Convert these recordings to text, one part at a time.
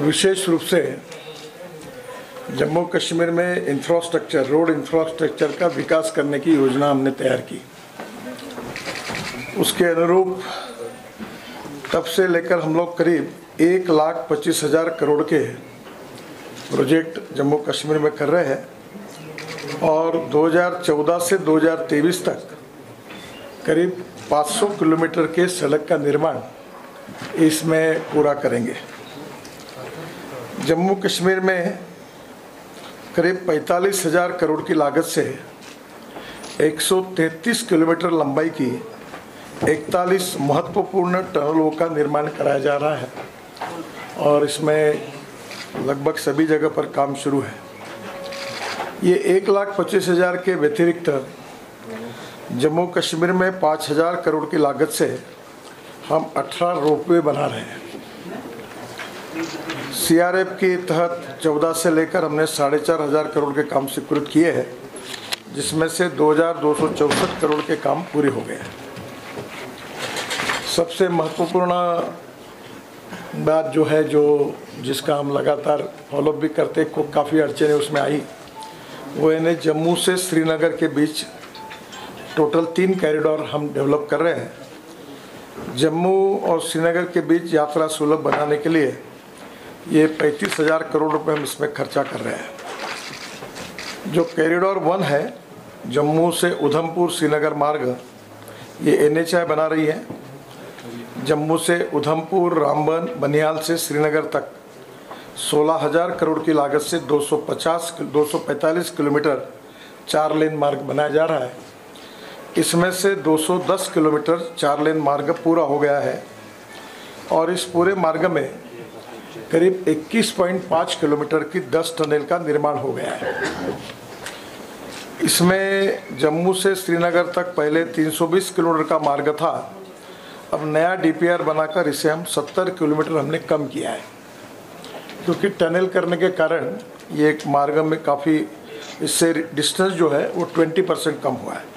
विशेष रूप से जम्मू कश्मीर में इंफ्रास्ट्रक्चर, रोड इंफ्रास्ट्रक्चर का विकास करने की योजना हमने तैयार की। उसके अनुरूप तब से लेकर हम लोग करीब 1,25,000 करोड़ के प्रोजेक्ट जम्मू कश्मीर में कर रहे हैं और 2014 से 2023 तक करीब 500 किलोमीटर के सड़क का निर्माण इसमें पूरा करेंगे। जम्मू कश्मीर में करीब 45,000 करोड़ की लागत से 133 किलोमीटर लंबाई की 41 महत्वपूर्ण टनलों का निर्माण कराया जा रहा है और इसमें लगभग सभी जगह पर काम शुरू है। ये 1,25,000 के व्यतिरिक्त जम्मू कश्मीर में 5,000 करोड़ की लागत से हम 18 रोपवे बना रहे हैं। CRF के तहत 14 से लेकर हमने 4,500 करोड़ के काम स्वीकृत किए हैं, जिसमें से 2,264 करोड़ के काम पूरे हो गए हैं। सबसे महत्वपूर्ण बात जो है, जिसका हम लगातार फॉलोअप भी करते, को काफ़ी अड़चने उसमें आई, वो है जम्मू से श्रीनगर के बीच टोटल 3 कॉरिडोर हम डेवलप कर रहे हैं। जम्मू और श्रीनगर के बीच यात्रा सुलभ बनाने के लिए ये 35,000 करोड़ रुपए हम इसमें खर्चा कर रहे हैं। जो कॉरिडोर 1 है, जम्मू से उधमपुर श्रीनगर मार्ग, ये NHAI बना रही है। जम्मू से उधमपुर, रामबन, बनिहाल से श्रीनगर तक 16,000 करोड़ की लागत से 245 किलोमीटर 4 लेन मार्ग बनाया जा रहा है। इसमें से 210 किलोमीटर 4 लेन मार्ग पूरा हो गया है और इस पूरे मार्ग में करीब 21.5 किलोमीटर की 10 टनल का निर्माण हो गया है। इसमें जम्मू से श्रीनगर तक पहले 320 किलोमीटर का मार्ग था, अब नया DPR बनाकर इसे हम 70 किलोमीटर हमने कम किया है, क्योंकि टनल करने के कारण ये एक मार्ग में काफ़ी, इससे डिस्टेंस जो है वो 20% कम हुआ है।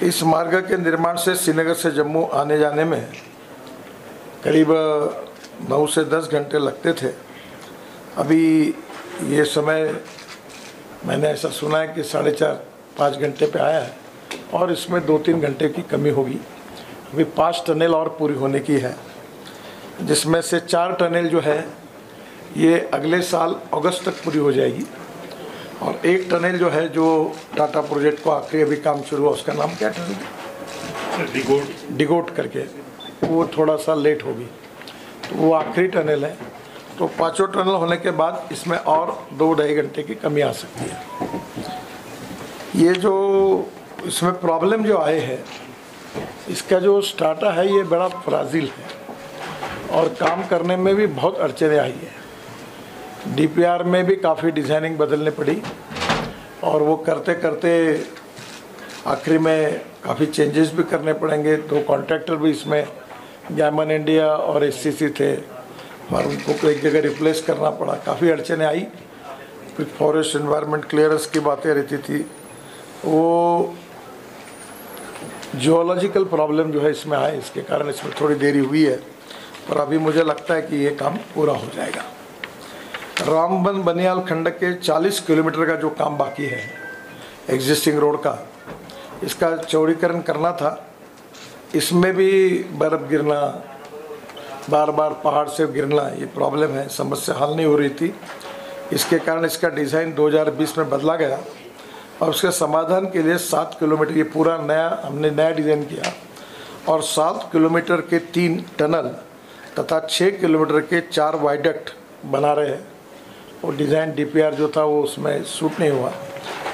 इस मार्ग के निर्माण से श्रीनगर से जम्मू आने जाने में करीब 9 से 10 घंटे लगते थे। अभी ये समय मैंने ऐसा सुना है कि 4.5-5 घंटे पे आया है और इसमें 2-3 घंटे की कमी होगी। अभी 5 टनल और पूरी होने की है, जिसमें से 4 टनल जो है ये अगले साल अगस्त तक पूरी हो जाएगी और 1 टनल जो है, जो टाटा प्रोजेक्ट को आखिरी अभी काम शुरू हुआ, उसका नाम क्या टनल? डिगोट करके, वो थोड़ा सा लेट होगी, तो वो आखिरी टनल है। तो 5 टनल होने के बाद इसमें और 2-2.5 घंटे की कमी आ सकती है। ये जो इसमें प्रॉब्लम जो आए हैं, इसका जो स्टार्टा है ये बड़ा फ्राजिल है और काम करने में भी बहुत अड़चने आई है। DPR में भी काफ़ी डिज़ाइनिंग बदलने पड़ी और वो करते करते आखिरी में काफ़ी चेंजेस भी करने पड़ेंगे। 2 कॉन्ट्रैक्टर भी इसमें गैमन इंडिया और SCC थे और उनको एक जगह रिप्लेस करना पड़ा। काफ़ी अड़चने आई, कुछ फॉरेस्ट एनवायरनमेंट क्लियरेंस की बातें रहती थी, वो जियोलॉजिकल प्रॉब्लम जो है इसमें आए, इसके कारण इसमें थोड़ी देरी हुई है, पर अभी मुझे लगता है कि ये काम पूरा हो जाएगा। रामबन बनिहाल खंड के 40 किलोमीटर का जो काम बाकी है एग्जिस्टिंग रोड का, इसका चौड़ीकरण करना था। इसमें भी बर्फ़ गिरना, बार बार पहाड़ से गिरना, ये प्रॉब्लम है, समस्या हल नहीं हो रही थी। इसके कारण इसका डिज़ाइन 2020 में बदला गया और उसके समाधान के लिए 7 किलोमीटर, ये पूरा हमने नया डिज़ाइन किया और 7 किलोमीटर के 3 टनल तथा 6 किलोमीटर के 4 वाइडक्ट बना रहे हैं। वो डिज़ाइन DPR जो था वो उसमें सूट नहीं हुआ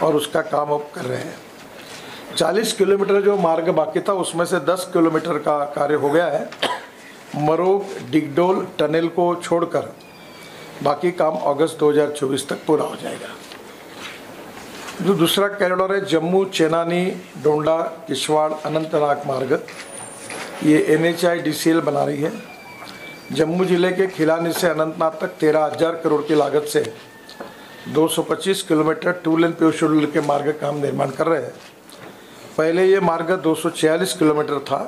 और उसका काम अब कर रहे हैं। 40 किलोमीटर जो मार्ग बाकी था, उसमें से 10 किलोमीटर का कार्य हो गया है। मरोग डिगडोल टनल को छोड़कर बाकी काम अगस्त 2024 तक पूरा हो जाएगा। जो दूसरा कॉरिडोर है, जम्मू चेनानी डोंडा किश्तवाड़ अनंतनाग मार्ग, ये NHAI DCL बना रही है। जम्मू जिले के खिलानी से अनंतनाग तक 13,000 करोड़ की लागत से 225 किलोमीटर 2 लेन पेव शेड्यूल के मार्ग का हम निर्माण कर रहे हैं। पहले ये मार्ग 246 किलोमीटर था,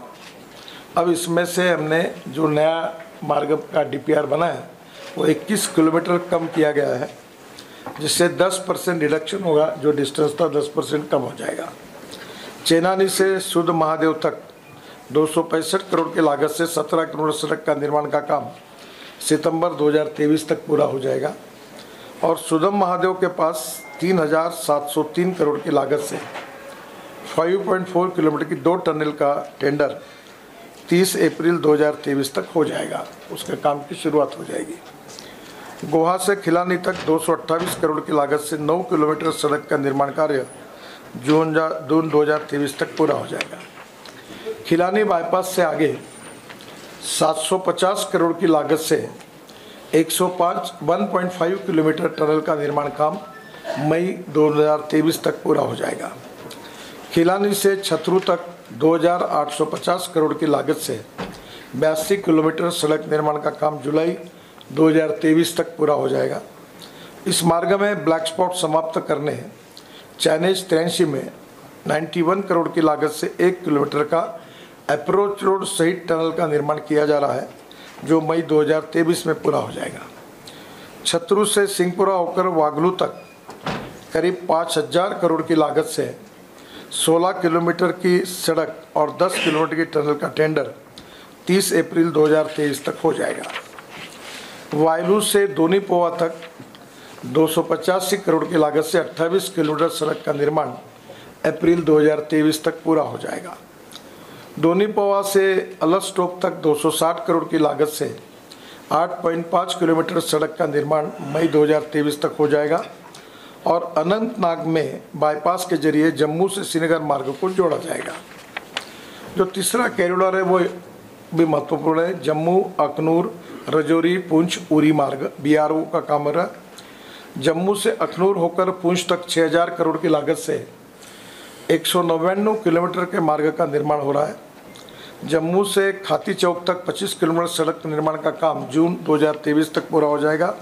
अब इसमें से हमने जो नया मार्ग का DPR बना है वो 21 किलोमीटर कम किया गया है, जिससे 10% रिडक्शन होगा। जो डिस्टेंस था 10% कम हो जाएगा। चेनानी से शुद्ध महादेव तक 265 करोड़ की लागत से 17 किलोमीटर सड़क का निर्माण का काम सितंबर 2023 तक पूरा हो जाएगा। और सुदम महादेव के पास 3,703 करोड़ की लागत से 5.4 किलोमीटर की 2 टनल का टेंडर 30 अप्रैल 2023 तक हो जाएगा। उसके काम की शुरुआत हो जाएगी। गोहा से खिलानी तक 228 करोड़ की लागत से 9 किलोमीटर सड़क का निर्माण कार्य जून 2023 तक पूरा हो जाएगा। खिलानी बाईपास से आगे 750 करोड़ की लागत से 1.5 किलोमीटर टनल का निर्माण काम मई 2023 तक पूरा हो जाएगा। खिलानी से छतरू तक 2,850 करोड़ की लागत से 82 किलोमीटर सड़क निर्माण का काम जुलाई 2023 तक पूरा हो जाएगा। इस मार्ग में ब्लैक स्पॉट समाप्त करने चाइनीज 83 में 91 करोड़ की लागत से 1 किलोमीटर का अप्रोच रोड सहित टनल का निर्माण किया जा रहा है, जो मई 2023 में पूरा हो जाएगा। छतरू से सिंहपुरा होकर वागलू तक करीब 5,000 करोड़ की लागत से 16 किलोमीटर की सड़क और 10 किलोमीटर की टनल का टेंडर 30 अप्रैल 2023 तक हो जाएगा। वायलू से दोनीपोवा तक 285 करोड़ की लागत से 28 किलोमीटर सड़क का निर्माण अप्रैल 2023 तक पूरा हो जाएगा। दोनीपोवा से अलस्टोक तक 260 करोड़ की लागत से 8.5 किलोमीटर सड़क का निर्माण मई 2023 तक हो जाएगा। और अनंतनाग में बाईपास के जरिए जम्मू से श्रीनगर मार्ग को जोड़ा जाएगा। जो तीसरा कॉरिडोर है वो भी महत्वपूर्ण है। जम्मू अखनूर रजौरी पुंछ उरी मार्ग BRO का काम हो रहा है। जम्मू से अखनूर होकर पुंछ तक 6,000 करोड़ की लागत से 199 किलोमीटर के मार्ग का निर्माण हो रहा है। जम्मू से खाती चौक तक 25 किलोमीटर सड़क निर्माण का काम जून 2023 तक पूरा हो जाएगा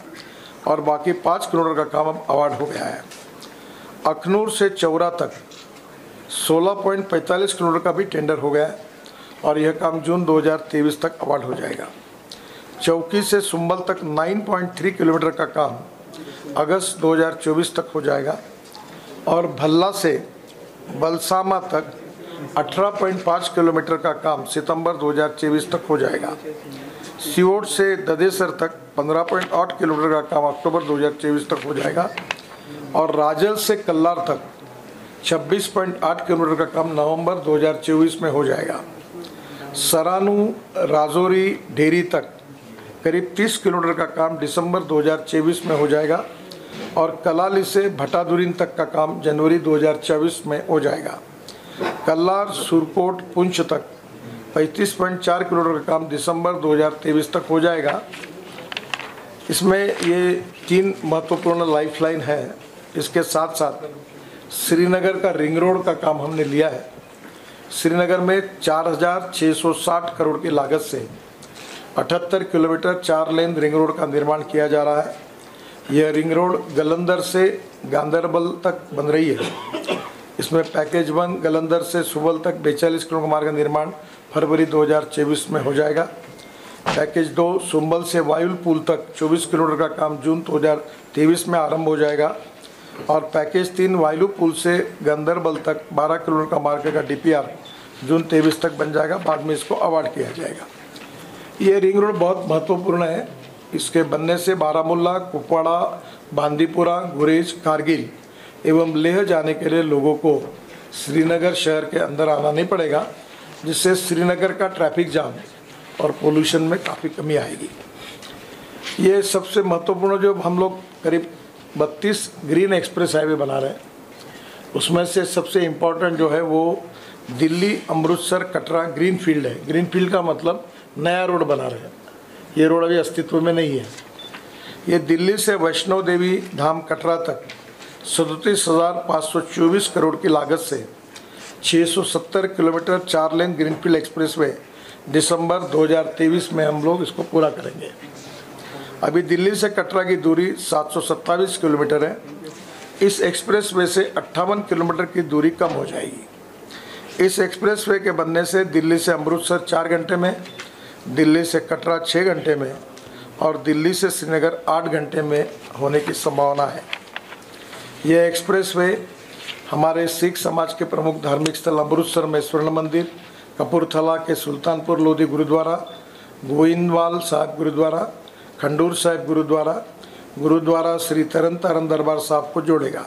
और बाकी 5 किलोमीटर का काम अब अवार्ड हो गया है। अखनूर से चौरा तक 16.45 किलोमीटर का भी टेंडर हो गया है और यह काम जून 2023 तक अवार्ड हो जाएगा। चौकी से सुंबल तक 9.3 किलोमीटर का काम अगस्त 2024 तक हो जाएगा और भल्ला से बलसामा तक 18.5 किलोमीटर का काम सितंबर 2024 तक हो जाएगा। सियोट से ददेसर तक 15.8 किलोमीटर का काम अक्टूबर 2024 तक हो जाएगा और राजल से कल्लार तक 26.8 किलोमीटर का काम नवंबर 2024 में हो जाएगा। सरानू राजौरी डेरी तक करीब 30 किलोमीटर का काम दिसंबर 2024 में हो जाएगा और कलाली से भटादुरीन तक का काम जनवरी 2024 में हो जाएगा। कल्लार सुरकोट पुंछ तक 35.4 किलोमीटर का काम दिसंबर 2023 तक हो जाएगा। इसमें ये 3 महत्वपूर्ण लाइफलाइन है। इसके साथ साथ श्रीनगर का रिंग रोड का काम हमने लिया है। श्रीनगर में 4,660 करोड़ की लागत से 78 किलोमीटर 4 लेन रिंग रोड का निर्माण किया जा रहा है। यह रिंग रोड गलंदर से गांधरबल तक बन रही है। इसमें पैकेज 1 गलंदर से सुबल तक 42 किलोमीटर मार्ग का निर्माण फरवरी 2024 में हो जाएगा। पैकेज 2 सुंबल से वायुल पुल तक 24 किलोमीटर का काम जून 2023 में आरंभ हो जाएगा और पैकेज 3 वायुल पुल से गांधरबल तक 12 किलोमीटर का मार्ग का DPR जून 23 तक बन जाएगा। बाद में इसको अवार्ड किया जाएगा। ये रिंग रोड बहुत महत्वपूर्ण है। इसके बनने से बारामुल्ला, कुपवाड़ा, बांदीपुरा, गुरेज, कारगिल एवं लेह जाने के लिए लोगों को श्रीनगर शहर के अंदर आना नहीं पड़ेगा, जिससे श्रीनगर का ट्रैफिक जाम और पोल्यूशन में काफ़ी कमी आएगी। ये सबसे महत्वपूर्ण जो हम लोग करीब 32 ग्रीन एक्सप्रेस हाईवे बना रहे हैं, उसमें से सबसे इम्पोर्टेंट जो है वो दिल्ली अमृतसर कटरा ग्रीन फील्ड है। ग्रीन फील्ड का मतलब नया रोड बना रहे हैं। ये रोड अभी अस्तित्व में नहीं है। ये दिल्ली से वैष्णो देवी धाम कटरा तक 37,524 करोड़ की लागत से 670 किलोमीटर 4 लेन ग्रीनफील्ड एक्सप्रेसवे दिसंबर 2023 में हम लोग इसको पूरा करेंगे। अभी दिल्ली से कटरा की दूरी 727 किलोमीटर है। इस एक्सप्रेसवे से 58 किलोमीटर की दूरी कम हो जाएगी। इस एक्सप्रेसवे के बनने से दिल्ली से अमृतसर 4 घंटे में, दिल्ली से कटरा 6 घंटे में और दिल्ली से श्रीनगर 8 घंटे में होने की संभावना है। यह एक्सप्रेसवे हमारे सिख समाज के प्रमुख धार्मिक स्थल अमृतसर में स्वर्ण मंदिर, कपूरथला के सुल्तानपुर लोधी गुरुद्वारा, गोइंदवाल साहिब गुरुद्वारा, खंडूर साहिब गुरुद्वारा, गुरुद्वारा श्री तरन तारण दरबार साहब को जोड़ेगा।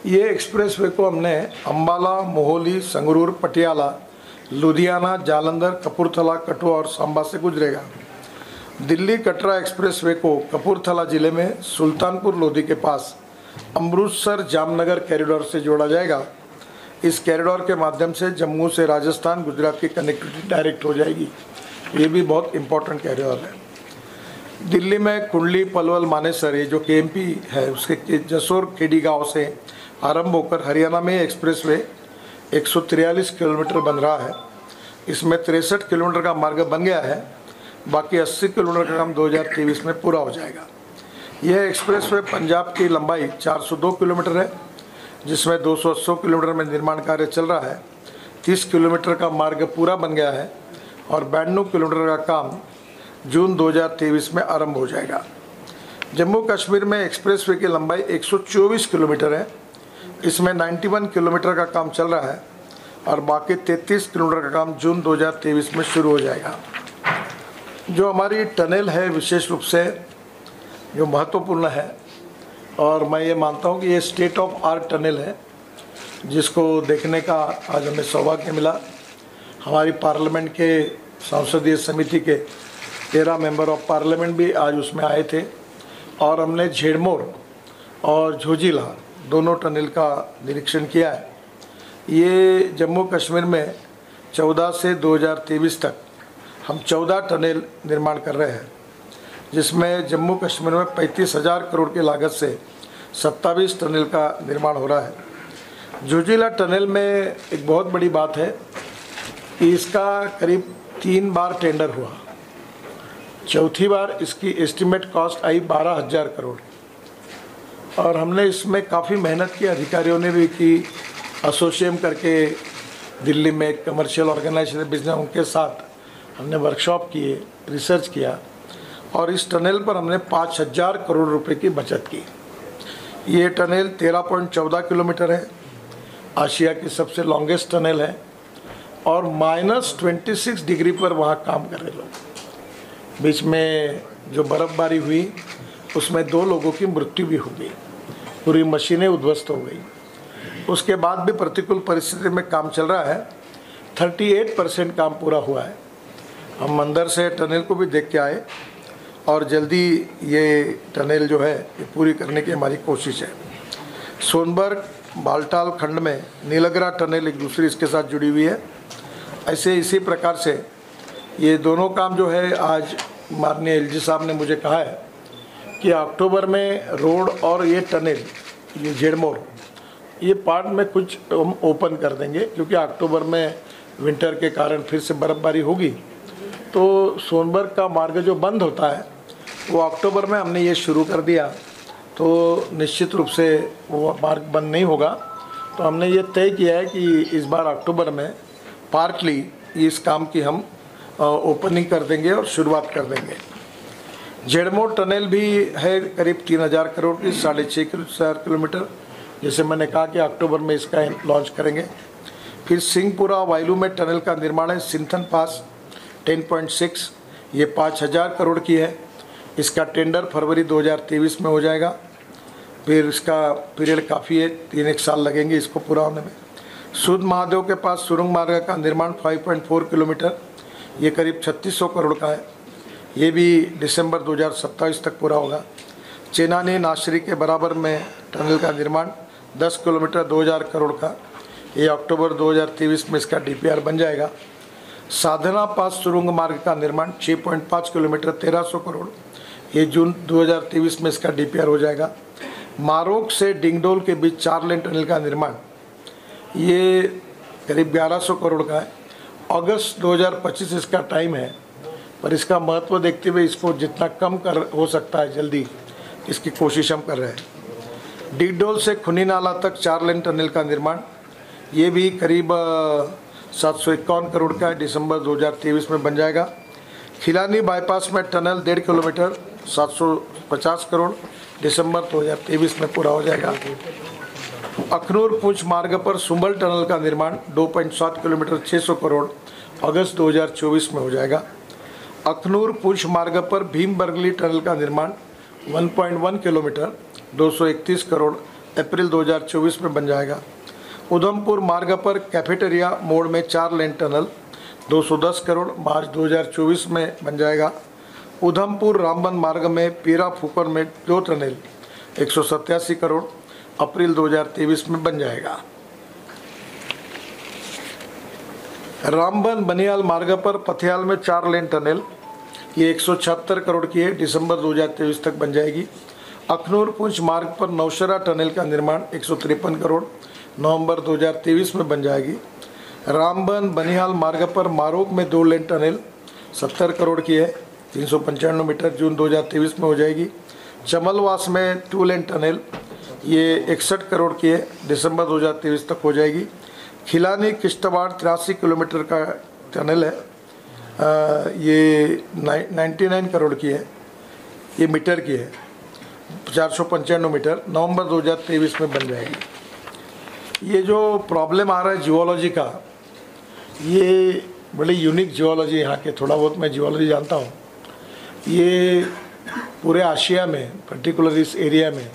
ये एक्सप्रेसवे को हमने अम्बाला, मोहाली, संगरूर, पटियाला, लुधियाना, जालंधर, कपूरथला, कठुआ और सांबा से गुजरेगा। दिल्ली कटरा एक्सप्रेसवे को कपूरथला जिले में सुल्तानपुर लोधी के पास अमृतसर जामनगर कॉरिडोर से जोड़ा जाएगा। इस कॉरिडोर के माध्यम से जम्मू से राजस्थान, गुजरात की कनेक्टिविटी डायरेक्ट हो जाएगी। ये भी बहुत इम्पोर्टेंट कॉरिडोर है। दिल्ली में कुंडली, पलवल, मानेसर, ये जो केएमपी है उसके जसोर खेड़ी गांव से आरंभ होकर हरियाणा में एक्सप्रेसवे 143 किलोमीटर बन रहा है। इसमें 63 किलोमीटर का मार्ग बन गया है, बाकी 80 किलोमीटर का काम 2023 में पूरा हो जाएगा। यह एक्सप्रेसवे पंजाब की लंबाई 402 किलोमीटर है, जिसमें 280 किलोमीटर में निर्माण कार्य चल रहा है। 30 किलोमीटर का मार्ग पूरा बन गया है और 92 किलोमीटर का काम जून 2023 में आरंभ हो जाएगा। जम्मू कश्मीर में एक्सप्रेसवे की लंबाई 124 किलोमीटर है। इसमें 91 किलोमीटर का काम चल रहा है और बाकी 33 किलोमीटर का काम जून 2023 में शुरू हो जाएगा। जो हमारी टनल है विशेष रूप से जो महत्वपूर्ण है, और मैं ये मानता हूँ कि ये स्टेट ऑफ आर्ट टनल है, जिसको देखने का आज हमें सौभाग्य मिला। हमारी पार्लियामेंट के संसदीय समिति के 13 मेंबर ऑफ पार्लियामेंट भी आज उसमें आए थे और हमने झेड़मोर और झोजिला दोनों टनल का निरीक्षण किया है। ये जम्मू कश्मीर में 14 से 2023 तक हम 14 टनल निर्माण कर रहे हैं, जिसमें जम्मू कश्मीर में 35,000 करोड़ की लागत से 27 टनल का निर्माण हो रहा है। झोजिला टनल में एक बहुत बड़ी बात है कि इसका करीब 3 बार टेंडर हुआ। चौथी बार इसकी एस्टिमेट कॉस्ट आई 12,000 करोड़ और हमने इसमें काफ़ी मेहनत की, अधिकारियों ने भी की। एसोसिएम करके दिल्ली में एक कमर्शियल ऑर्गेनाइजेशन बिजनेस, उनके साथ हमने वर्कशॉप किए, रिसर्च किया और इस टनल पर हमने 5,000 करोड़ रुपए की बचत की। ये टनल 13.14 किलोमीटर है, आशिया की सबसे लॉन्गेस्ट टनल है और -26 डिग्री पर वहाँ काम कर रहे लोग। बीच में जो बर्फ़बारी हुई उसमें 2 लोगों की मृत्यु भी हो गई, पूरी मशीनें उद्ध्वस्त हो गई। उसके बाद भी प्रतिकूल परिस्थिति में काम चल रहा है। 38% काम पूरा हुआ है। हम अंदर से टनल को भी देख के आए और जल्दी ये टनल जो है ये पूरी करने की हमारी कोशिश है। सोनबर्ग बालटाल खंड में नीलगरा टनल एक दूसरी इसके साथ जुड़ी हुई है। ऐसे इसी प्रकार से ये दोनों काम जो है, आज माननीय एलजी साहब ने मुझे कहा है कि अक्टूबर में रोड और ये टनल, ये झेड़मोर, ये पार्ट में कुछ हम ओपन कर देंगे, क्योंकि अक्टूबर में विंटर के कारण फिर से बर्फ़बारी होगी। तो सोनबर्ग का मार्ग जो बंद होता है वो अक्टूबर में हमने ये शुरू कर दिया, तो निश्चित रूप से वो मार्ग बंद नहीं होगा। तो हमने ये तय किया है कि इस बार अक्टूबर में पार्टली इस काम की हम ओपनिंग कर देंगे और शुरुआत कर देंगे। झेड़मोर टनल भी है करीब 3,000 करोड़ की, 6.5 किलोमीटर, जैसे मैंने कहा कि अक्टूबर में इसका लॉन्च करेंगे। फिर सिंहपुरा वायलू में टनल का निर्माण है, सिंथन पास 10.6, ये 5,000 करोड़ की है। इसका टेंडर फरवरी 2023 में हो जाएगा। फिर इसका पीरियड काफ़ी है, 3-1 साल लगेंगे इसको पूरा होने में। सूद महादेव के पास सुरंग मार्ग का निर्माण 5.4 किलोमीटर, ये करीब 3600 करोड़ का है। ये भी दिसंबर 2027 तक पूरा होगा। चेनानी नाशरी के बराबर में टनल का निर्माण 10 किलोमीटर 2,000 करोड़ का, ये अक्टूबर 2023 में इसका डीपीआर बन जाएगा। साधना पास सुरंग मार्ग का निर्माण 6.5 किलोमीटर 1,300 करोड़, ये जून 2023 में इसका डीपीआर हो जाएगा। मारोक से डिंगडोल के बीच 4 लेन टनल का निर्माण, ये करीब 1,100 करोड़ का है। अगस्त 2025 इसका टाइम है, पर इसका महत्व देखते हुए इसको जितना कम कर हो सकता है जल्दी, इसकी कोशिश हम कर रहे हैं। डिगडोल से खुनी नाला तक 4 लेन टनल का निर्माण, ये भी करीब 751 करोड़ का है, दिसंबर 2023 में बन जाएगा। खिलानी बाईपास में टनल 1.5 किलोमीटर 750 करोड़ दिसंबर 2023 में पूरा हो जाएगा। अखनूर पुंछ मार्ग पर सुंबल टनल का निर्माण 2.7 किलोमीटर 600 करोड़ अगस्त 2024 में हो जाएगा। अखनूर पुंछ मार्ग पर भीम बरगली टनल का निर्माण 1.1 किलोमीटर 231 करोड़ अप्रैल 2024 में बन जाएगा। उधमपुर मार्ग पर कैफेटेरिया मोड़ में 4 लेन टनल 210 करोड़ मार्च 2024 में बन जाएगा। उधमपुर रामबन मार्ग में पीरा फूकर में 2 टनल 187 करोड़ अप्रैल 2023 में बन जाएगा। रामबन बनियाल मार्ग पर पथियाल में 4 लेन टनल ये 176 करोड़ की है, दिसंबर 2023 तक बन जाएगी। अखनूर पुंछ मार्ग पर नौशरा टनल का निर्माण 153 करोड़ नवंबर 2023 में बन जाएगी। रामबन बनिहाल मार्ग पर मारोग में 2 लेन टनल 70 करोड़ की है, 395 मीटर जून 2023 में हो जाएगी। चमलवास में 2 लेन टनल ये 61 करोड़ की है, दिसंबर 2023 तक हो जाएगी। खिलानी किश्तवाड़ 83 किलोमीटर का टनल है, ये 99 करोड़ की है, ये मीटर की है, 495 मीटर नवंबर 2023 में बन जाएगी। ये जो प्रॉब्लम आ रहा है जियोलॉजी का, ये बड़ी यूनिक जियोलॉजी यहाँ के, थोड़ा बहुत मैं जियोलॉजी जानता हूँ। ये पूरे एशिया में पर्टिकुलर इस एरिया में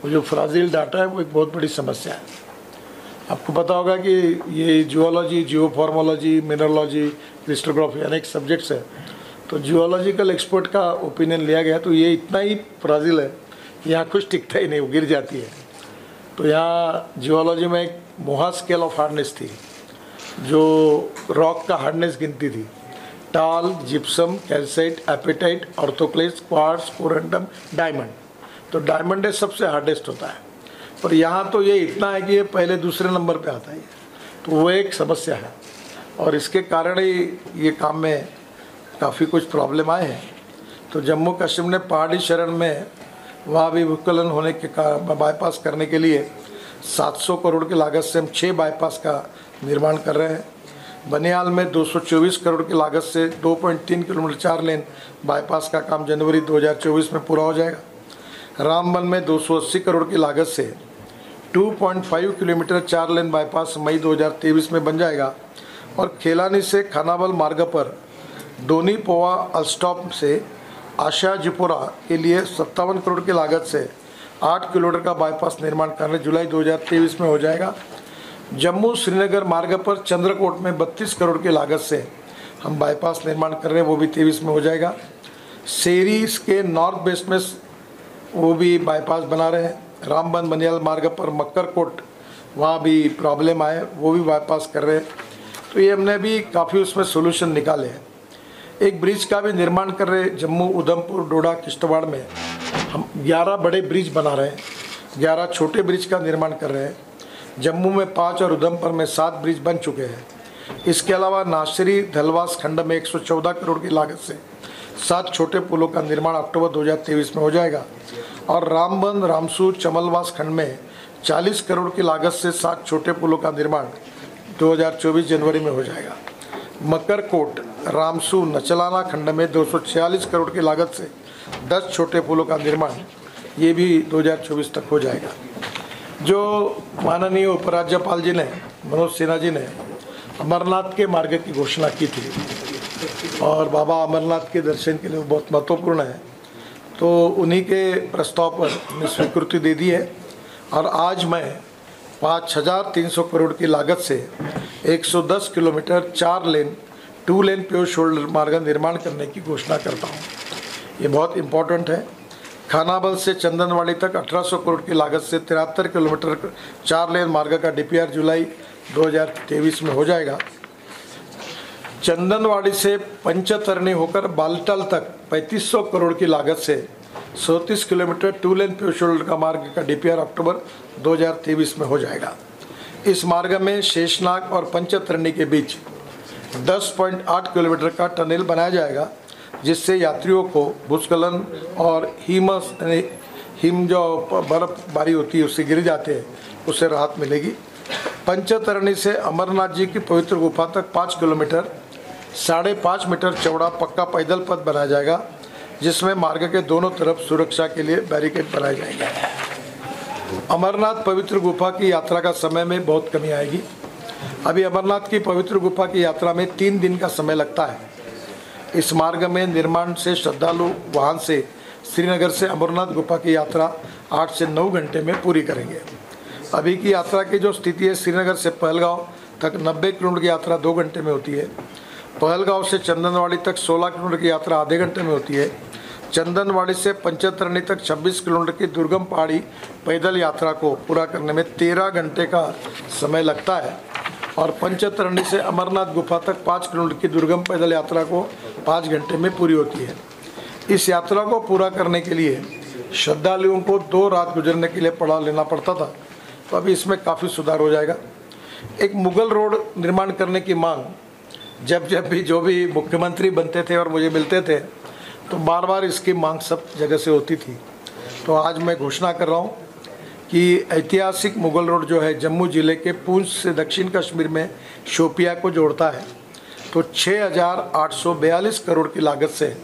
वो जो फ्राजिल डाटा है वो एक बहुत बड़ी समस्या है। आपको पता होगा कि ये जियोलॉजी, जियोफॉर्मोलॉजी, मिनरलॉजी, क्रिस्टोग्राफी अनेक सब्जेक्ट्स है। तो जियोलॉजिकल एक्सपर्ट का ओपिनियन लिया गया तो ये इतना ही फ्राजिल है, यहाँ कुछ टिकता ही नहीं, वो गिर जाती है। तो यहाँ जियोलॉजी में एक मोहा स्केल ऑफ हार्डनेस थी जो रॉक का हार्डनेस गिनती थी। Talc, gypsum, calcite, apatite, orthoclase, quartz, corundum, diamond. तो डायमंड सबसे हार्डेस्ट होता है, पर यहाँ तो ये इतना है कि ये पहले दूसरे नंबर पे आता है। तो वो एक समस्या है और इसके कारण ही ये काम में काफ़ी कुछ प्रॉब्लम आए हैं। तो जम्मू कश्मीर ने पहाड़ी शरण में वहाँ भी भूस्खलन होने के बाईपास करने के लिए 700 करोड़ की लागत से हम 6 बाईपास का निर्माण कर रहे हैं। बनियाल में 224 करोड़ की लागत से 2.3 किलोमीटर 4 लेन बाईपास का काम जनवरी 2024 में पूरा हो जाएगा। रामबन में 280 करोड़ की लागत से 2.5 किलोमीटर 4 लेन बाईपास मई 2023 में बन जाएगा। और खेलानी से खानाबल मार्ग पर डोनी पोवा अलस्टॉप से आशाजीपुरा के लिए 57 करोड़ की लागत से 8 किलोमीटर का बाईपास निर्माण कार्य जुलाई 2023 में हो जाएगा। जम्मू श्रीनगर मार्ग पर चंद्रकोट में 32 करोड़ की लागत से हम बाईपास निर्माण कर रहे हैं, वो भी 23 में हो जाएगा। सेरीज के नॉर्थ वेस्ट में वो भी बाईपास बना रहे हैं। रामबन बनियाल मार्ग पर मक्करकोट वहाँ भी प्रॉब्लम आए, वो भी बाईपास कर रहे हैं। तो ये हमने भी काफ़ी उसमें सोल्यूशन निकाले हैं। एक ब्रिज का भी निर्माण कर रहे हैं जम्मू, उधमपुर, डोडा, किश्तवाड़ में हम 11 बड़े ब्रिज बना रहे हैं, 11 छोटे ब्रिज का निर्माण कर रहे हैं। जम्मू में 5 और उधमपुर में 7 ब्रिज बन चुके हैं। इसके अलावा नासिरी धलवास खंड में 114 करोड़ की लागत से 7 छोटे पुलों का निर्माण अक्टूबर 2023 में हो जाएगा। और रामबन, रामसू, चमलवास खंड में 40 करोड़ की लागत से 7 छोटे पुलों का निर्माण 2024 जनवरी में हो जाएगा। मकरकोट, रामसू, नचलाना खंड में 246 करोड़ की लागत से 10 छोटे पुलों का निर्माण ये भी 2024 तक हो जाएगा। जो माननीय उपराज्यपाल जी ने, मनोज सिन्हा जी ने अमरनाथ के मार्ग की घोषणा की थी और बाबा अमरनाथ के दर्शन के लिए वो बहुत महत्वपूर्ण है, तो उन्हीं के प्रस्ताव पर हमने स्वीकृति दे दी है। और आज मैं 5300 करोड़ की लागत से 110 किलोमीटर 4 लेन 2 लेन प्योर शोल्डर मार्ग निर्माण करने की घोषणा करता हूँ। ये बहुत इम्पोर्टेंट है। खानाबल से चंदनवाड़ी तक 1800 करोड़ की लागत से 73 किलोमीटर 4 लेन मार्ग का डीपीआर जुलाई 2023 में हो जाएगा। चंदनवाड़ी से पंचतरणी होकर बालटाल तक 3500 करोड़ की लागत से 37 किलोमीटर 2 लेन प्योर शोल्डर का मार्ग का डीपीआर अक्टूबर 2023 में हो जाएगा। इस मार्ग में शेषनाग और पंचतरणी के बीच 10.8 किलोमीटर का टनल बनाया जाएगा, जिससे यात्रियों को भूस्खलन और हिम जो बर्फबारी होती है उससे गिर जाते हैं, उससे राहत मिलेगी। पंचतरणी से अमरनाथ जी की पवित्र गुफा तक 5 किलोमीटर 5.5 मीटर चौड़ा पक्का पैदल पथ बनाया जाएगा, जिसमें मार्ग के दोनों तरफ सुरक्षा के लिए बैरिकेड बनाए जाएंगे। अमरनाथ पवित्र गुफा की यात्रा का समय में बहुत कमी आएगी। अभी अमरनाथ की पवित्र गुफा की यात्रा में 3 दिन का समय लगता है। इस मार्ग में निर्माण से श्रद्धालु वाहन से श्रीनगर से अमरनाथ गुफा की यात्रा 8 से 9 घंटे में पूरी करेंगे। अभी की यात्रा की जो स्थिति है, श्रीनगर से पहलगांव तक 90 किलोमीटर की यात्रा 2 घंटे में होती है। पहलगांव से चंदनवाड़ी तक 16 किलोमीटर की यात्रा आधे घंटे में होती है। चंदनवाड़ी से पंचतरणी तक 26 किलोमीटर की दुर्गम पहाड़ी पैदल यात्रा को पूरा करने में 13 घंटे का समय लगता है और पंचतरणी से अमरनाथ गुफा तक 5 किलोमीटर की दुर्गम पैदल यात्रा को 5 घंटे में पूरी होती है। इस यात्रा को पूरा करने के लिए श्रद्धालुओं को 2 रात गुजरने के लिए पड़ाव लेना पड़ता था, तो अभी इसमें काफ़ी सुधार हो जाएगा। एक मुगल रोड निर्माण करने की मांग जब भी जो भी मुख्यमंत्री बनते थे और मुझे मिलते थे, तो बार बार इसकी मांग सब जगह से होती थी। तो आज मैं घोषणा कर रहा हूँ कि ऐतिहासिक मुगल रोड जो है जम्मू ज़िले के पूंछ से दक्षिण कश्मीर में शोपिया को जोड़ता है, तो 6,842 करोड़ की लागत से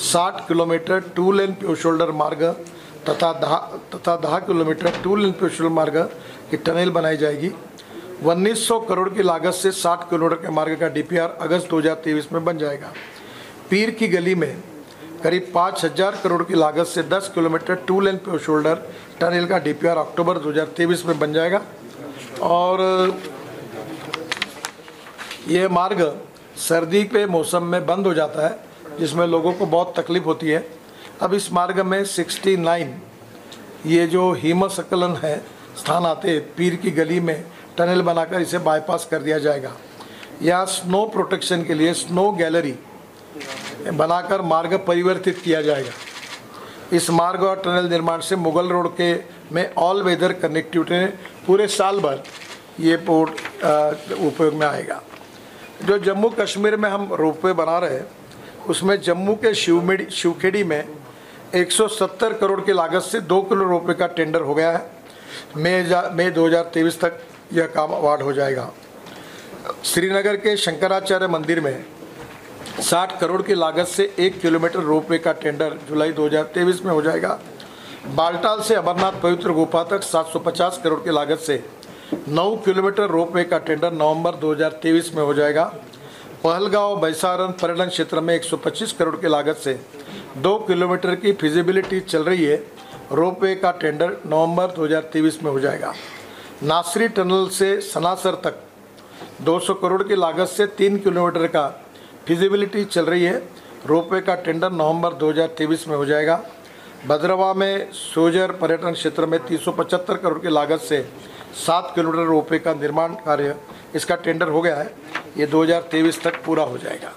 60 किलोमीटर 2 लेन प्योर शोल्डर मार्ग तथा 10 किलोमीटर 2 लेन प्योर शोल्डर मार्ग की टनल बनाई जाएगी। 1900 करोड़ की लागत से 60 किलोमीटर के मार्ग का DPR अगस्त 2023 में बन जाएगा। पीर की गली में करीब 5,000 करोड़ की लागत से 10 किलोमीटर 2 लेन प्योर शोल्डर टनल का DPR अक्टूबर 2023 में बन जाएगा। और ये मार्ग सर्दी के मौसम में बंद हो जाता है, जिसमें लोगों को बहुत तकलीफ होती है। अब इस मार्ग में 69 ये जो हिमस्खलन है स्थान आते पीर की गली में टनल बनाकर इसे बाईपास कर दिया जाएगा। यहाँ स्नो प्रोटेक्शन के लिए स्नो गैलरी बनाकर मार्ग परिवर्तित किया जाएगा। इस मार्ग और टनल निर्माण से मुगल रोड के में ऑल वेदर कनेक्टिविटी पूरे साल भर ये पोर्ट उपयोग में आएगा। जो जम्मू कश्मीर में हम रोपवे बना रहे हैं, उसमें जम्मू के शिवखेड़ी में 170 करोड़ की लागत से 2 किलो रोपवे का टेंडर हो गया है। मई 2023 तक यह काम अवार्ड हो जाएगा। श्रीनगर के शंकराचार्य मंदिर में 60 करोड़ की लागत से 1 किलोमीटर रोपवे का टेंडर जुलाई 2023 में हो जाएगा। बालटाल से अमरनाथ पवित्र गुफा तक 750 करोड़ की लागत से 9 किलोमीटर रोपवे का टेंडर नवंबर 2023 में हो जाएगा। पहलगांव बैसारन पर्यटन क्षेत्र में 125 करोड़ की लागत से 2 किलोमीटर की फिजिबिलिटी चल रही है, रोपवे का टेंडर नवंबर 2023 में हो जाएगा। नासरी टनल से सनासर तक 200 करोड़ की लागत से 3 किलोमीटर का फिजिबिलिटी चल रही है, रोपवे का टेंडर नवंबर 2023 में हो जाएगा। भद्रवाह में सोजर पर्यटन क्षेत्र में 375 करोड़ की लागत से 7 किलोमीटर रोपवे का निर्माण कार्य इसका टेंडर हो गया है, ये 2023 तक पूरा हो जाएगा।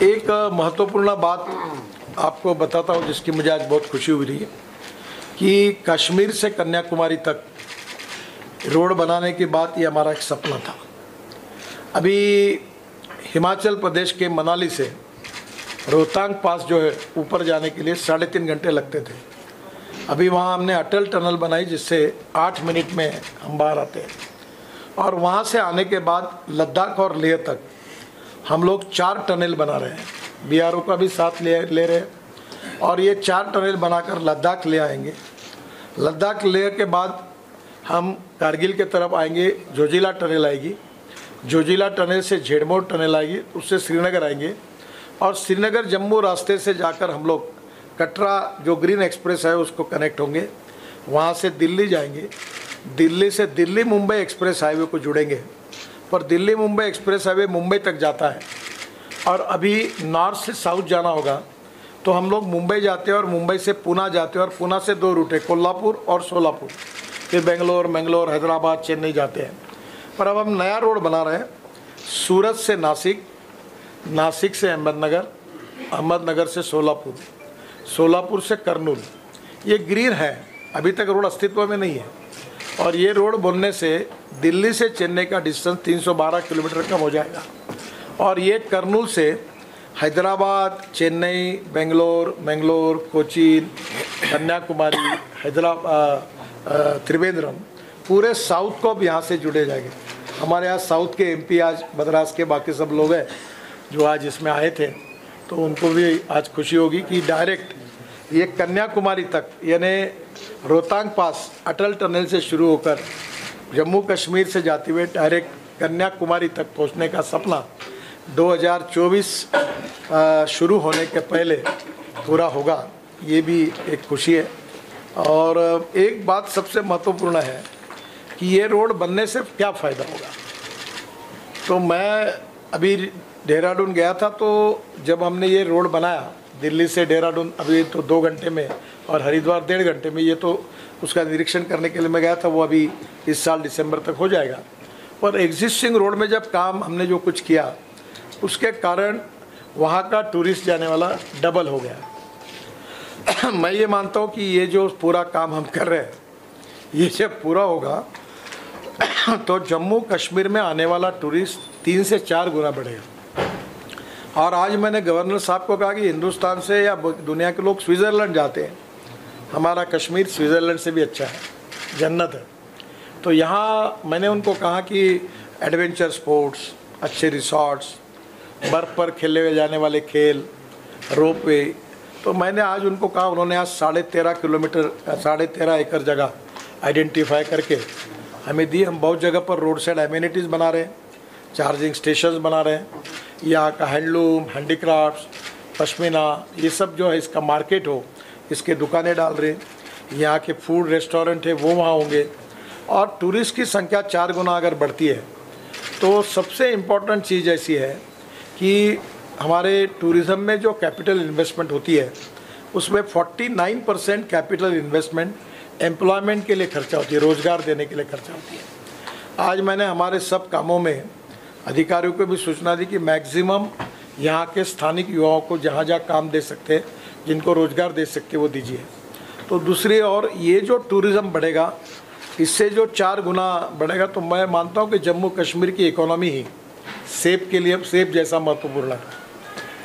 एक महत्वपूर्ण बात आपको बताता हूँ जिसकी मुझे आज बहुत खुशी हुई है कि कश्मीर से कन्याकुमारी तक रोड बनाने की बात ये हमारा एक सपना था। अभी हिमाचल प्रदेश के मनाली से रोहतांग पास जो है ऊपर जाने के लिए 3.5 घंटे लगते थे। अभी वहाँ हमने अटल टनल बनाई जिससे 8 मिनट में हम बाहर आते हैं। और वहाँ से आने के बाद लद्दाख और लेह तक हम लोग 4 टनल बना रहे हैं। BRO का भी साथ ले रहे हैं और ये 4 टनल बनाकर लद्दाख ले आएंगे। लद्दाख लेह के बाद हम कारगिल के तरफ आएंगे, जोजिला टनल आएगी। जोजिला टनल से झेड़मोड़ टनल आएगी, उससे श्रीनगर आएंगे और श्रीनगर जम्मू रास्ते से जाकर हम लोग कटरा जो ग्रीन एक्सप्रेस है उसको कनेक्ट होंगे, वहाँ से दिल्ली जाएंगे। दिल्ली से दिल्ली मुंबई एक्सप्रेस हाईवे को जुड़ेंगे। पर दिल्ली मुंबई एक्सप्रेस हाईवे मुंबई तक जाता है और अभी नॉर्थ से साउथ जाना होगा तो हम लोग मुंबई जाते हैं और मुंबई से पुणे जाते हैं और पुणे से 2 रूट है, कोल्हापुर और सोलापुर, फिर बेंगलोर, हैदराबाद, चेन्नई जाते हैं। पर अब हम नया रोड बना रहे हैं, सूरत से नासिक, नासिक से अहमदनगर, अहमदनगर से सोलापुर, सोलापुर से करनूल। ये ग्रीन है, अभी तक रोड अस्तित्व में नहीं है और ये रोड बनने से दिल्ली से चेन्नई का डिस्टेंस 312 किलोमीटर कम हो जाएगा और ये करनूल से हैदराबाद, चेन्नई, बेंगलोर, कोचीन, कन्याकुमारी, हैदराबाद, त्रिवेंद्रम, पूरे साउथ को अब यहाँ से जुड़े जाएंगे। हमारे यहाँ साउथ के एमपी आज मद्रास के बाकी सब लोग हैं जो आज इसमें आए थे, तो उनको भी आज खुशी होगी कि डायरेक्ट ये कन्याकुमारी तक यानी रोहतांग पास अटल टनल से शुरू होकर जम्मू कश्मीर से जाते हुए डायरेक्ट कन्याकुमारी तक पहुंचने का सपना 2024 शुरू होने के पहले पूरा होगा। ये भी एक खुशी है। और एक बात सबसे महत्वपूर्ण है कि ये रोड बनने से क्या फ़ायदा होगा। तो मैं अभी देहरादून गया था, तो जब हमने ये रोड बनाया दिल्ली से देहरादून अभी तो 2 घंटे में और हरिद्वार 1.5 घंटे में, ये तो उसका निरीक्षण करने के लिए मैं गया था, वो अभी इस साल दिसंबर तक हो जाएगा। पर एग्जिस्टिंग रोड में जब काम हमने जो कुछ किया उसके कारण वहाँ का टूरिस्ट जाने वाला डबल हो गया। मैं ये मानता हूँ कि ये जो पूरा काम हम कर रहे हैं ये जब पूरा होगा तो जम्मू कश्मीर में आने वाला टूरिस्ट 3 से 4 गुना बढ़ेगा। और आज मैंने गवर्नर साहब को कहा कि हिंदुस्तान से या दुनिया के लोग स्विट्ज़रलैंड जाते हैं, हमारा कश्मीर स्विट्ज़रलैंड से भी अच्छा है, जन्नत है। तो यहाँ मैंने उनको कहा कि एडवेंचर स्पोर्ट्स, अच्छे रिसॉर्ट्स, बर्फ़ पर खेले हुए जाने वाले खेल, रोपवे, तो मैंने आज उनको कहा, उन्होंने आज 13.5 किलोमीटर 13.5 एकड़ जगह आइडेंटिफाई करके हमें दी। हम बहुत जगह पर रोड साइड एमिनिटीज़ बना रहे हैं, चार्जिंग स्टेशंस बना रहे हैं, यहाँ का हैंडलूम, हैंडीक्राफ्ट्स, पश्मीना, ये सब जो है इसका मार्केट हो, इसके दुकानें डाल रहे हैं। यहाँ के फूड रेस्टोरेंट है वो वहाँ होंगे। और टूरिस्ट की संख्या 4 गुना अगर बढ़ती है तो सबसे इम्पोर्टेंट चीज़ ऐसी है कि हमारे टूरिज़्म में जो कैपिटल इन्वेस्टमेंट होती है उसमें 49% कैपिटल इन्वेस्टमेंट एम्प्लॉयमेंट के लिए खर्चा होती है, रोज़गार देने के लिए खर्चा होती है। आज मैंने हमारे सब कामों में अधिकारियों को भी सूचना दी कि मैक्सिमम यहाँ के स्थानिक युवाओं को जहाँ जहाँ काम दे सकते हैं, जिनको रोज़गार दे सकते वो दीजिए। तो दूसरी और ये जो टूरिज़्म बढ़ेगा इससे जो 4 गुना बढ़ेगा, तो मैं मानता हूँ कि जम्मू कश्मीर की इकोनॉमी ही सेब के लिए सेब जैसा महत्वपूर्ण है।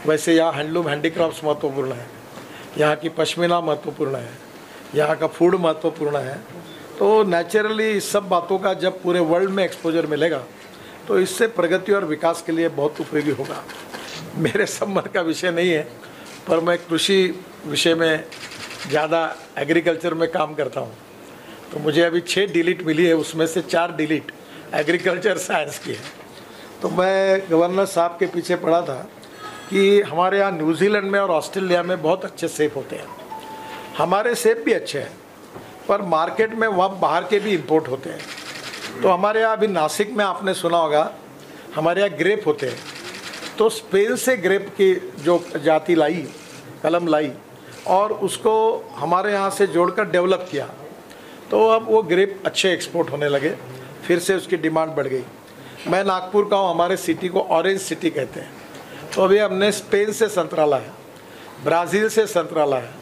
वैसे यहाँ हैंडलूम हैंडीक्राफ्ट्स महत्वपूर्ण है, यहाँ की पश्मीना महत्वपूर्ण है, यहाँ का फूड महत्वपूर्ण है। तो नेचुरली इस सब बातों का जब पूरे वर्ल्ड में एक्सपोजर मिलेगा तो इससे प्रगति और विकास के लिए बहुत उपयोगी होगा। मेरे संबंध का विषय नहीं है, पर मैं कृषि विषय में ज़्यादा एग्रीकल्चर में काम करता हूँ। तो मुझे अभी 6 डिलीट मिली है, उसमें से 4 डिलीट एग्रीकल्चर साइंस की है। तो मैं गवर्नर साहब के पीछे पड़ा था कि हमारे यहाँ न्यूजीलैंड में और ऑस्ट्रेलिया में बहुत अच्छे सेब होते हैं। हमारे सेब भी अच्छे हैं पर मार्केट में वहाँ बाहर के भी इंपोर्ट होते हैं। तो हमारे यहाँ अभी नासिक में आपने सुना होगा, हमारे यहाँ ग्रेप होते हैं, तो स्पेन से ग्रेप की जो जाति लाई, कलम लाई और उसको हमारे यहाँ से जोड़कर डेवलप किया, तो अब वो ग्रेप अच्छे एक्सपोर्ट होने लगे, फिर से उसकी डिमांड बढ़ गई। मैं नागपुर का हूँ, हमारे सिटी को ऑरेंज सिटी कहते हैं। तो अभी हमने स्पेन से संतरा लाया, ब्राज़ील से संतरा लाया,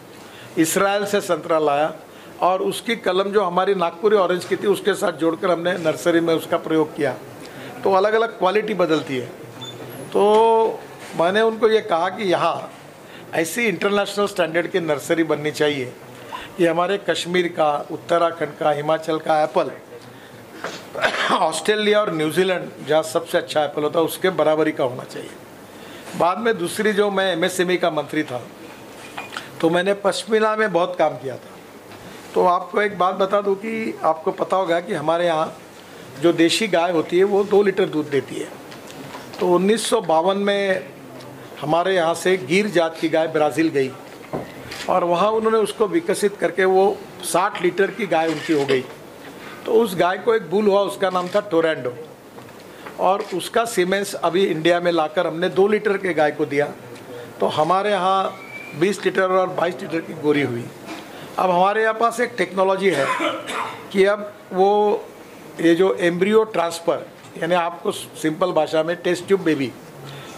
इसराइल से संतरा लाया और उसकी कलम जो हमारी नागपुरी ऑरेंज की थी उसके साथ जोड़कर हमने नर्सरी में उसका प्रयोग किया। तो अलग अलग क्वालिटी बदलती है। तो मैंने उनको ये कहा कि यहाँ ऐसी इंटरनेशनल स्टैंडर्ड की नर्सरी बननी चाहिए कि हमारे कश्मीर का, उत्तराखंड का, हिमाचल का एप्पल ऑस्ट्रेलिया और न्यूजीलैंड जहाँ सबसे अच्छा एप्पल होता है उसके बराबरी का होना चाहिए। बाद में दूसरी, जो मैं एमएसएमई का मंत्री था तो मैंने पश्मीना में बहुत काम किया था। तो आपको एक बात बता दूं कि आपको पता होगा कि हमारे यहाँ जो देशी गाय होती है वो 2 लीटर दूध देती है। तो 1952 में हमारे यहाँ से गिर जात की गाय ब्राज़ील गई और वहाँ उन्होंने उसको विकसित करके वो 60 लीटर की गाय उनकी हो गई। तो उस गाय को एक बुल हुआ, उसका नाम था टोरैंडो, और उसका सीमेंस अभी इंडिया में लाकर हमने 2 लीटर के गाय को दिया। तो हमारे यहाँ 20 लीटर और 22 लीटर की गोरी हुई। अब हमारे यहाँ पास एक टेक्नोलॉजी है कि अब वो ये जो एम्ब्रियो ट्रांसफ़र, यानी आपको सिंपल भाषा में टेस्ट ट्यूब बेबी,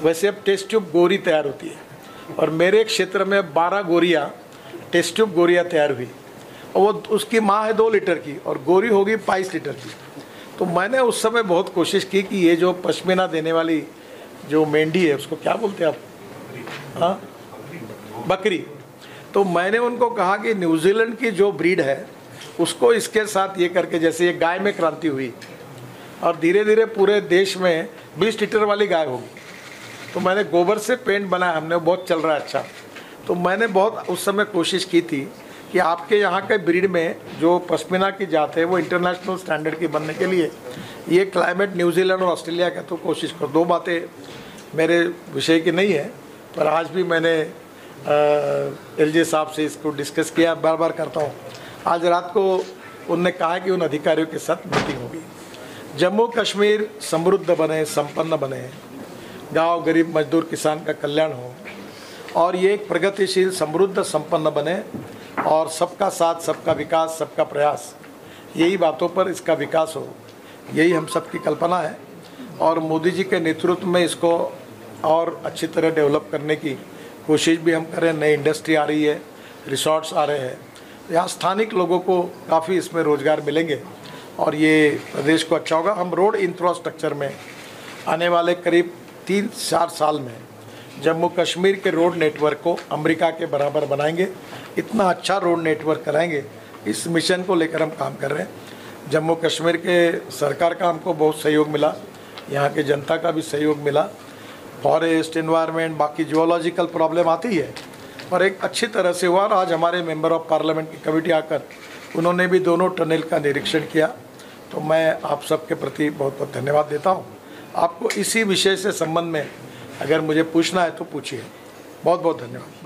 वैसे अब टेस्ट ट्यूब गोरी तैयार होती है। और मेरे क्षेत्र में 12 गोरियाँ टेस्ट ट्यूब गोरियाँ तैयार हुई और वो उसकी माँ है 2 लीटर की और गोरी होगी 22 लीटर की। तो मैंने उस समय बहुत कोशिश की कि ये जो पश्मीना देने वाली जो मेंढी है उसको क्या बोलते हैं आप, हाँ, बकरी। तो मैंने उनको कहा कि न्यूजीलैंड की जो ब्रीड है उसको इसके साथ ये करके, जैसे ये गाय में क्रांति हुई और धीरे धीरे पूरे देश में 20 लीटर वाली गाय होगी। तो मैंने गोबर से पेंट बनाया, हमने बहुत चल रहा है अच्छा। तो मैंने बहुत उस समय कोशिश की थी कि आपके यहाँ के ब्रीड में जो पश्मीना की जात है वो इंटरनेशनल स्टैंडर्ड की बनने के लिए ये क्लाइमेट न्यूजीलैंड और ऑस्ट्रेलिया का तो कोशिश करो। 2 बातें मेरे विषय की नहीं है, पर आज भी मैंने LJ साहब से इसको डिस्कस किया, बार बार करता हूँ। आज रात को उनने कहा कि उन अधिकारियों के साथ मीटिंग होगी। जम्मू कश्मीर समृद्ध बने, संपन्न बने, गांव गरीब मजदूर किसान का कल्याण हो और ये एक प्रगतिशील समृद्ध संपन्न बने और सबका साथ, सबका विकास, सबका प्रयास, यही बातों पर इसका विकास हो, यही हम सबकी कल्पना है। और मोदी जी के नेतृत्व में इसको और अच्छी तरह डेवलप करने की कोशिश भी हम करें। नई इंडस्ट्री आ रही है, रिसोर्ट्स आ रहे हैं, यहाँ स्थानिक लोगों को काफ़ी इसमें रोज़गार मिलेंगे और ये प्रदेश को अच्छा होगा। हम रोड इंफ्रास्ट्रक्चर में आने वाले करीब 3-4 साल में जम्मू कश्मीर के रोड नेटवर्क को अमेरिका के बराबर बनाएंगे, इतना अच्छा रोड नेटवर्क कराएंगे। इस मिशन को लेकर हम काम कर रहे हैं। जम्मू कश्मीर के सरकार का हमको बहुत सहयोग मिला, यहाँ के जनता का भी सहयोग मिला। फॉरेस्ट, एनवायरनमेंट, बाकी जियोलॉजिकल प्रॉब्लम आती है, पर एक अच्छी तरह से हुआ। और आज हमारे मेंबर ऑफ पार्लियामेंट की कमेटी आकर उन्होंने भी दोनों टनल का निरीक्षण किया। तो मैं आप सबके प्रति बहुत बहुत धन्यवाद देता हूँ। आपको इसी विषय से संबंध में अगर मुझे पूछना है तो पूछिए। बहुत बहुत धन्यवाद।